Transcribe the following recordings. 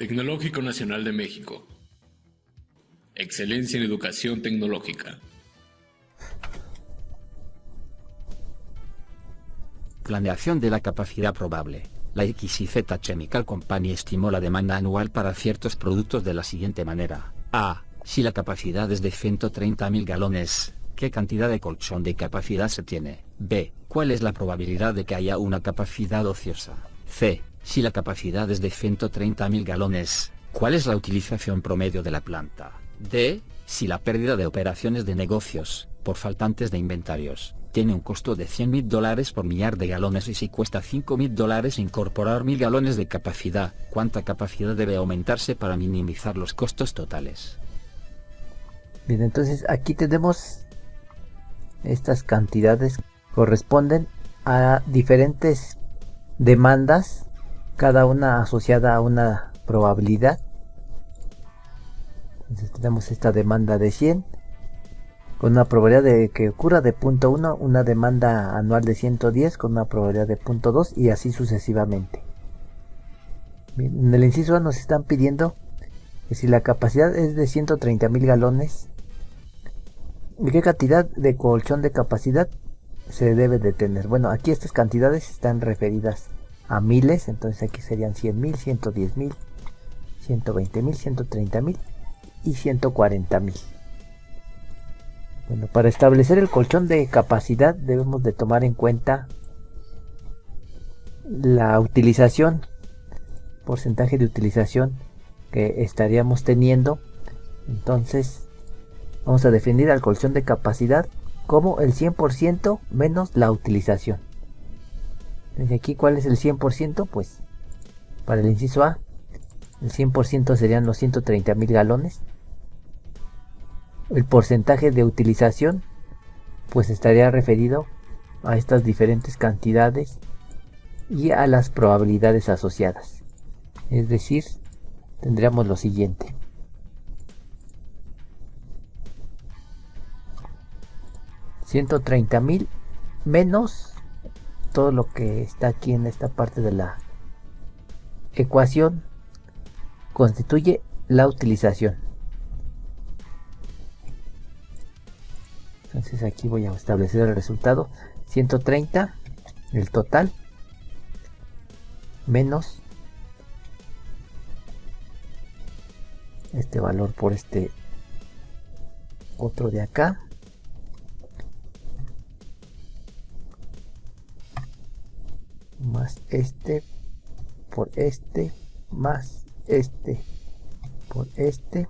Tecnológico Nacional de México. Excelencia en educación tecnológica. Planeación de la capacidad probable. La XYZ Chemical Company estimó la demanda anual para ciertos productos de la siguiente manera. A. Si la capacidad es de 130.000 galones, ¿qué cantidad de colchón de capacidad se tiene? B. ¿Cuál es la probabilidad de que haya una capacidad ociosa? C. Si la capacidad es de 130.000 galones, ¿cuál es la utilización promedio de la planta? D. Si la pérdida de operaciones de negocios, por faltantes de inventarios, tiene un costo de $100.000 por millar de galones y si cuesta $5.000 incorporar 1.000 galones de capacidad, ¿cuánta capacidad debe aumentarse para minimizar los costos totales? Bien, entonces aquí tenemos estas cantidades corresponden a diferentes demandas, cada una asociada a una probabilidad. Entonces tenemos esta demanda de 100 con una probabilidad de que ocurra de 0.1, una demanda anual de 110 con una probabilidad de 0.2 y así sucesivamente. Bien, en el inciso A nos están pidiendo que si la capacidad es de 130.000 galones, ¿de qué cantidad de colchón de capacidad se debe de tener? Bueno, aquí estas cantidades están referidas a miles, entonces aquí serían 100.000, 110.000, 120.000, 130.000 y 140.000. Bueno, para establecer el colchón de capacidad debemos de tomar en cuenta la utilización, porcentaje de utilización que estaríamos teniendo. Entonces vamos a definir al colchón de capacidad como el 100% menos la utilización. Entonces aquí, ¿cuál es el 100%? Pues para el inciso A, el 100% serían los 130.000 galones. El porcentaje de utilización pues estaría referido a estas diferentes cantidades y a las probabilidades asociadas. Es decir, tendríamos lo siguiente. $130.000 menos todo lo que está aquí en esta parte de la ecuación constituye la utilización. Entonces aquí voy a establecer el resultado. 130, el total, menos este valor por este otro de acá, más este por este, más este por este,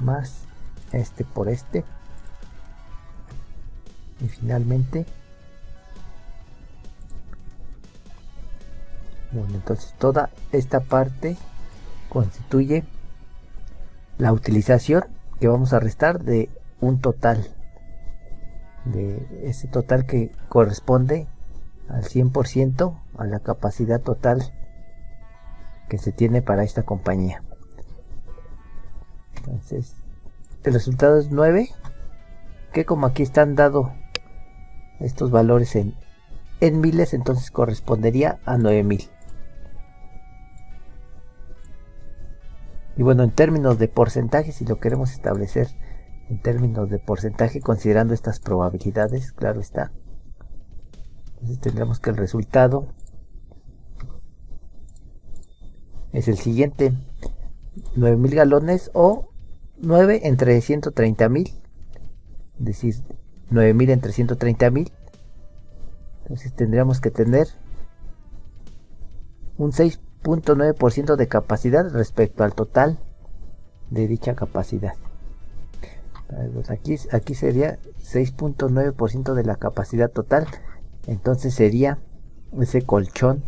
más este por este, y finalmente, bueno, entonces toda esta parte constituye la utilización que vamos a restar de un total, de ese total que corresponde al 100% a la capacidad total que se tiene para esta compañía. Entonces el resultado es 9, que como aquí están dados estos valores en miles, entonces correspondería a 9.000. Y bueno, en términos de porcentaje, si lo queremos establecer en términos de porcentaje, considerando estas probabilidades, claro está, entonces tendremos que el resultado es el siguiente: 9.000 galones o 9 entre 130.000, es decir, 9.000 entre 130.000. Entonces tendríamos que tener un 6.9% de capacidad respecto al total de dicha capacidad. Aquí sería 6.9% de la capacidad total. Entonces sería ese colchón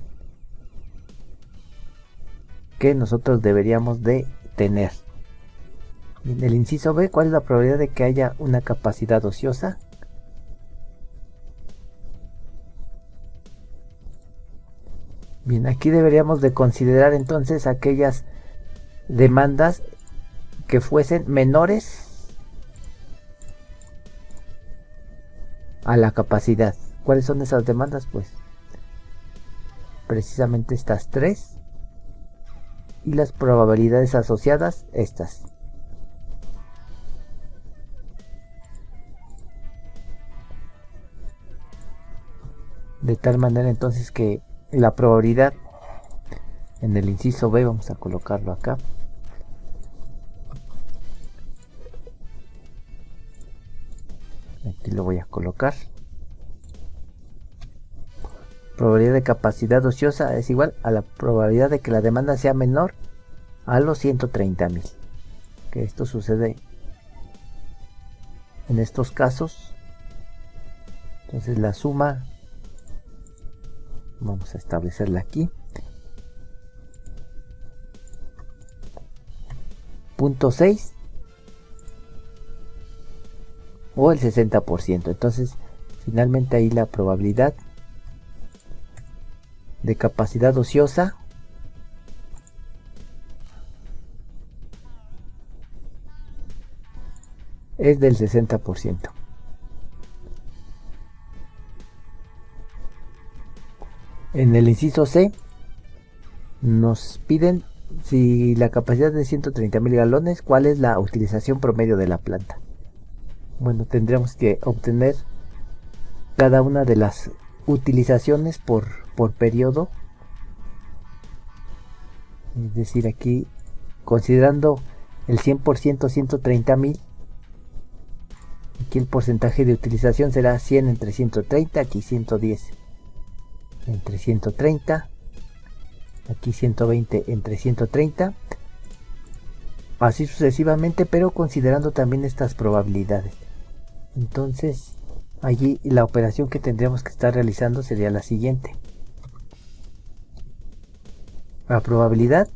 que nosotros deberíamos de tener. En el inciso B, ¿cuál es la probabilidad de que haya una capacidad ociosa? Bien, aquí deberíamos de considerar entonces aquellas demandas que fuesen menores a la capacidad. ¿Cuáles son esas demandas? Pues precisamente estas tres y las probabilidades asociadas estas. De tal manera entonces que la probabilidad en el inciso B, vamos a colocarlo acá, aquí lo voy a colocar. Probabilidad de capacidad ociosa es igual a la probabilidad de que la demanda sea menor a los 130,000. Que esto sucede en estos casos. Entonces la suma, vamos a establecerla aquí. .6 o el 60%. Entonces finalmente ahí la probabilidad de capacidad ociosa es del 60%. En el inciso C nos piden si la capacidad de 130,000 galones, ¿cuál es la utilización promedio de la planta? Bueno, tendríamos que obtener cada una de las utilizaciones por periodo. Es decir, aquí considerando el 100% 130,000, aquí el porcentaje de utilización será 100 entre 130, aquí 110 entre 130, aquí 120 entre 130, así sucesivamente, pero considerando también estas probabilidades. Entonces allí la operación que tendríamos que estar realizando sería la siguiente: la probabilidad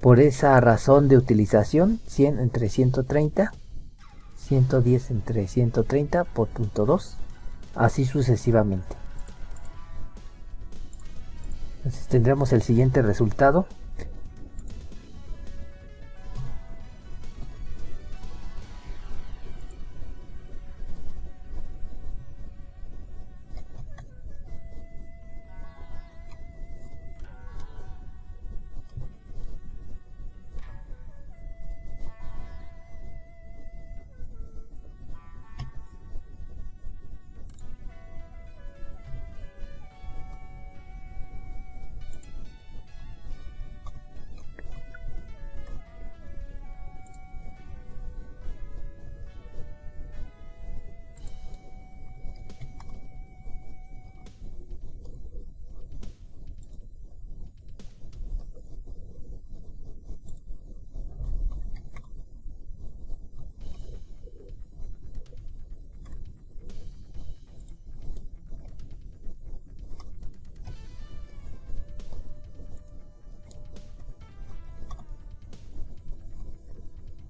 por esa razón de utilización, 100 entre 130, 110 entre 130 por .2, así sucesivamente. Entonces tendremos el siguiente resultado.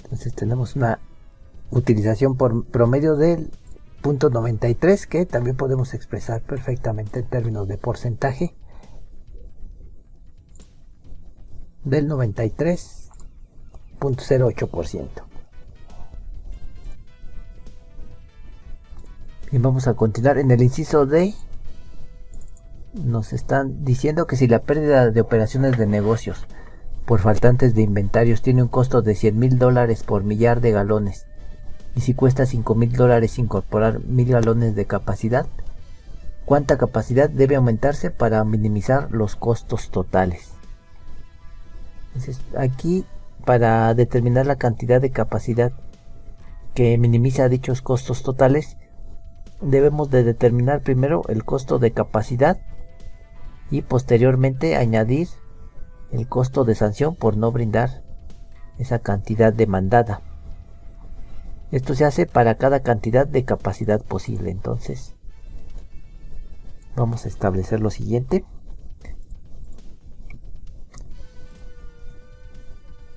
Entonces tenemos una utilización por promedio del 0.93, que también podemos expresar perfectamente en términos de porcentaje del 93.08%. Bien, vamos a continuar. En el inciso D nos están diciendo que si la pérdida de operaciones de negocios por faltantes de inventarios tiene un costo de $100,000 por millar de galones, y si cuesta $5,000 incorporar 1,000 galones de capacidad, ¿cuánta capacidad debe aumentarse para minimizar los costos totales? Entonces, aquí, para determinar la cantidad de capacidad que minimiza dichos costos totales, debemos de determinar primero el costo de capacidad y posteriormente añadir el costo de sanción por no brindar esa cantidad demandada. Esto se hace para cada cantidad de capacidad posible. Entonces vamos a establecer lo siguiente: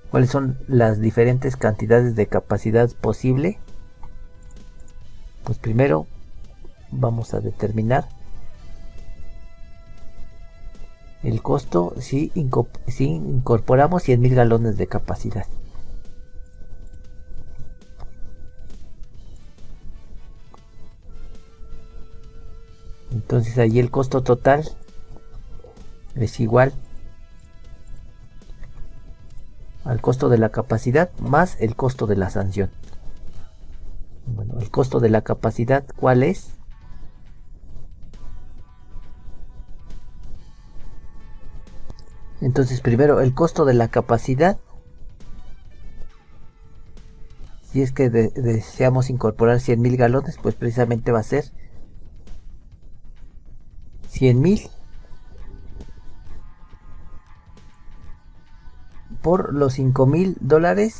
¿cuáles son las diferentes cantidades de capacidad posible? Pues primero vamos a determinar el costo si incorporamos 100,000 galones de capacidad. Entonces allí el costo total es igual al costo de la capacidad más el costo de la sanción. Bueno, el costo de la capacidad, ¿cuál es? Entonces primero el costo de la capacidad, si es que deseamos incorporar 100.000 galones, pues precisamente va a ser 100.000 por los $5.000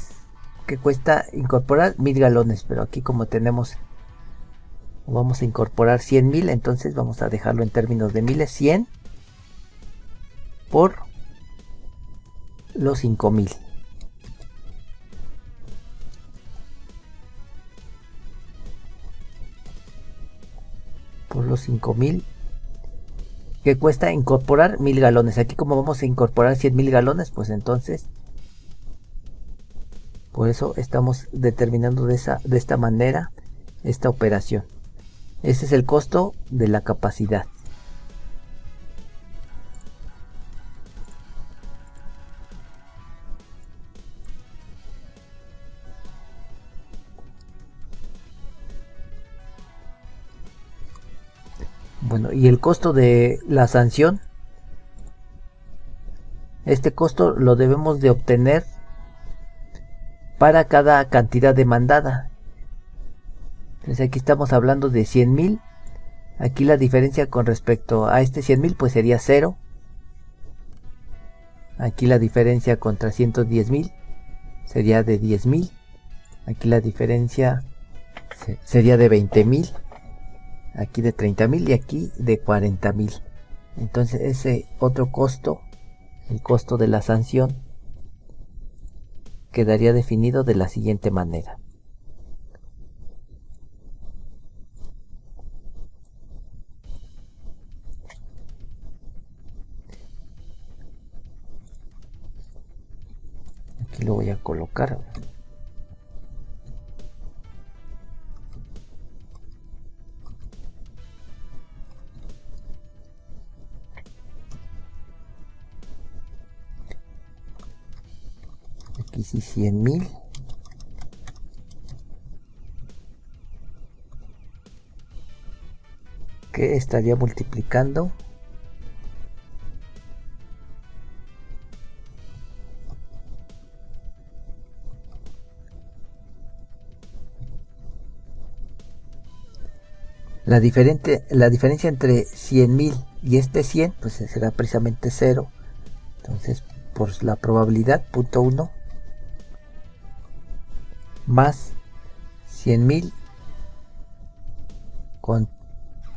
que cuesta incorporar 1.000 galones. Pero aquí como vamos a incorporar 100.000, entonces vamos a dejarlo en términos de miles. 100 por los 5.000. Por los 5.000 que cuesta incorporar 1.000 galones. Aquí como vamos a incorporar 100.000 galones, pues entonces por eso estamos determinando de esta manera esta operación. Ese es el costo de la capacidad. Bueno, y el costo de la sanción, este costo lo debemos de obtener para cada cantidad demandada. Entonces aquí estamos hablando de 100.000. Aquí la diferencia con respecto a este 100.000 pues sería 0. Aquí la diferencia contra 110.000 sería de 10.000. Aquí la diferencia sería de 20.000. Aquí de 30.000 y aquí de 40.000. Entonces ese otro costo, el costo de la sanción, quedaría definido de la siguiente manera. Aquí lo voy a colocar. Aquí sí 100.000. Que estaría multiplicando la diferencia entre 100.000 y este 100 pues será precisamente 0. Entonces por la probabilidad 0.1 más 100.000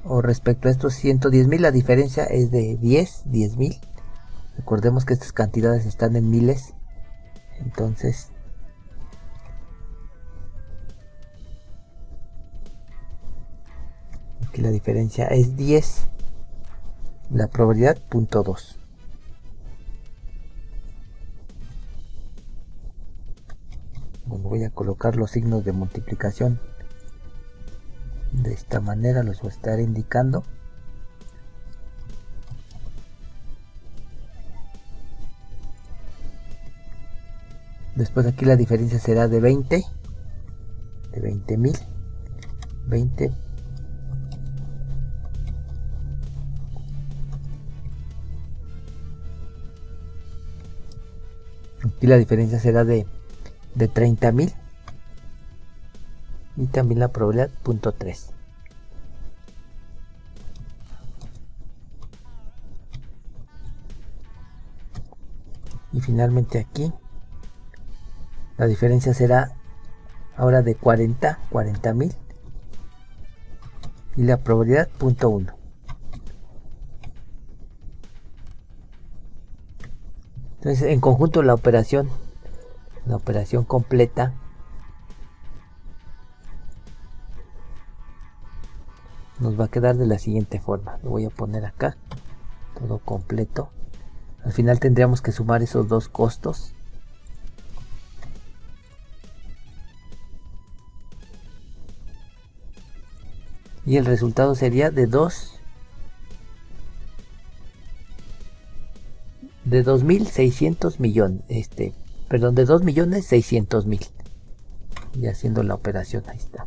o respecto a estos 110.000, la diferencia es de 10.000. Recordemos que estas cantidades están en miles. Entonces aquí la diferencia es 10. La probabilidad 0.2. Bueno, voy a colocar los signos de multiplicación de esta manera, los voy a estar indicando. Después aquí la diferencia será de 20, de 20.000, 20. Aquí la diferencia será de 30.000 y también la probabilidad 0.3. Y finalmente aquí la diferencia será ahora de 40.000 y la probabilidad 0.1. Entonces en conjunto la operación completa nos va a quedar de la siguiente forma. Lo voy a poner acá todo completo. Al final tendríamos que sumar esos dos costos. Y el resultado sería de 2 de 2.600 millones, perdón, de 2.600.000. Y haciendo la operación, ahí está.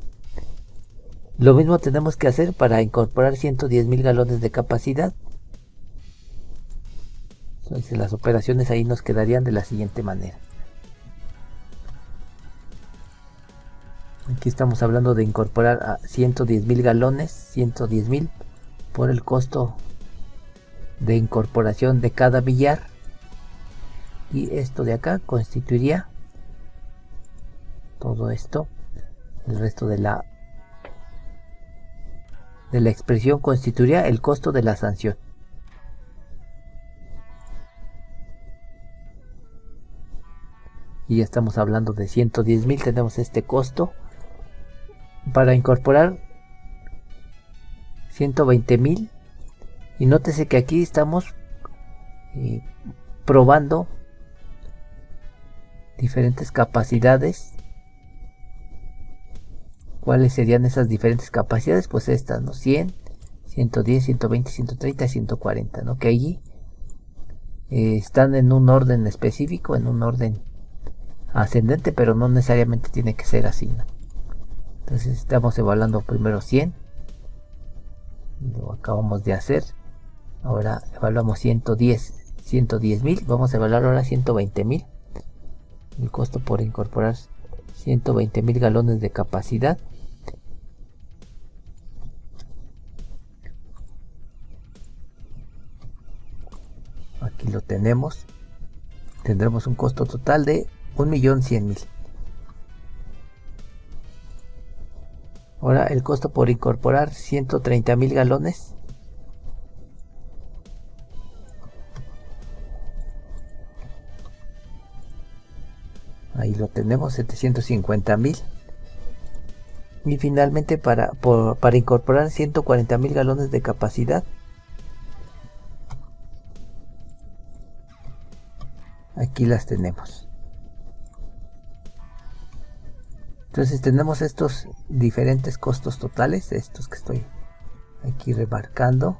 Lo mismo tenemos que hacer para incorporar 110.000 galones de capacidad. Entonces las operaciones ahí nos quedarían de la siguiente manera. Aquí estamos hablando de incorporar a 110.000 galones, 110.000 por el costo de incorporación de cada billar. Y esto de acá constituiría todo esto. El resto de la expresión constituiría el costo de la sanción. Y ya estamos hablando de 110.000. Tenemos este costo para incorporar 120.000. Y nótese que aquí estamos probando diferentes capacidades. ¿Cuáles serían esas diferentes capacidades? Pues estas, ¿no? 100, 110, 120, 130, 140, ¿no? Que allí están en un orden específico, en un orden ascendente, pero no necesariamente tiene que ser así, ¿no? Entonces estamos evaluando primero 100. Lo acabamos de hacer. Ahora evaluamos 110.000. Vamos a evaluar ahora 120.000. El costo por incorporar 120.000 galones de capacidad. Aquí lo tenemos. Tendremos un costo total de 1.100.000. Ahora el costo por incorporar 130.000 galones. Ahí lo tenemos, 750.000. Y finalmente para incorporar 140.000 galones de capacidad. Aquí las tenemos. Entonces tenemos estos diferentes costos totales, estos que estoy aquí remarcando.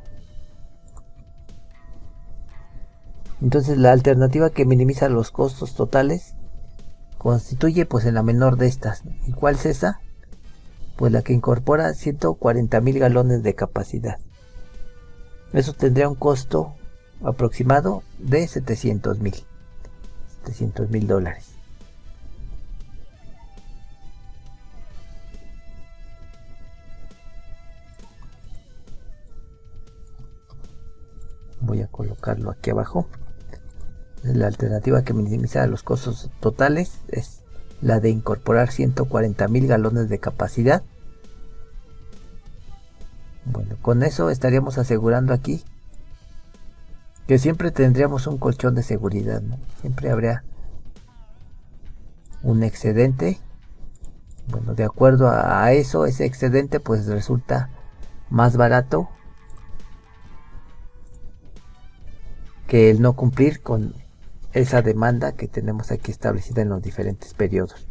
Entonces la alternativa que minimiza los costos totales constituye pues en la menor de estas. ¿Y cuál es esa? Pues la que incorpora 140.000 galones de capacidad. Eso tendría un costo aproximado de $700.000 dólares. Voy a colocarlo aquí abajo. La alternativa que minimiza los costos totales es la de incorporar 140.000 galones de capacidad. Bueno, con eso estaríamos asegurando aquí que siempre tendríamos un colchón de seguridad, ¿no? Siempre habría un excedente. Bueno, de acuerdo a eso, ese excedente pues resulta más barato que el no cumplir con esa demanda que tenemos aquí establecida en los diferentes periodos.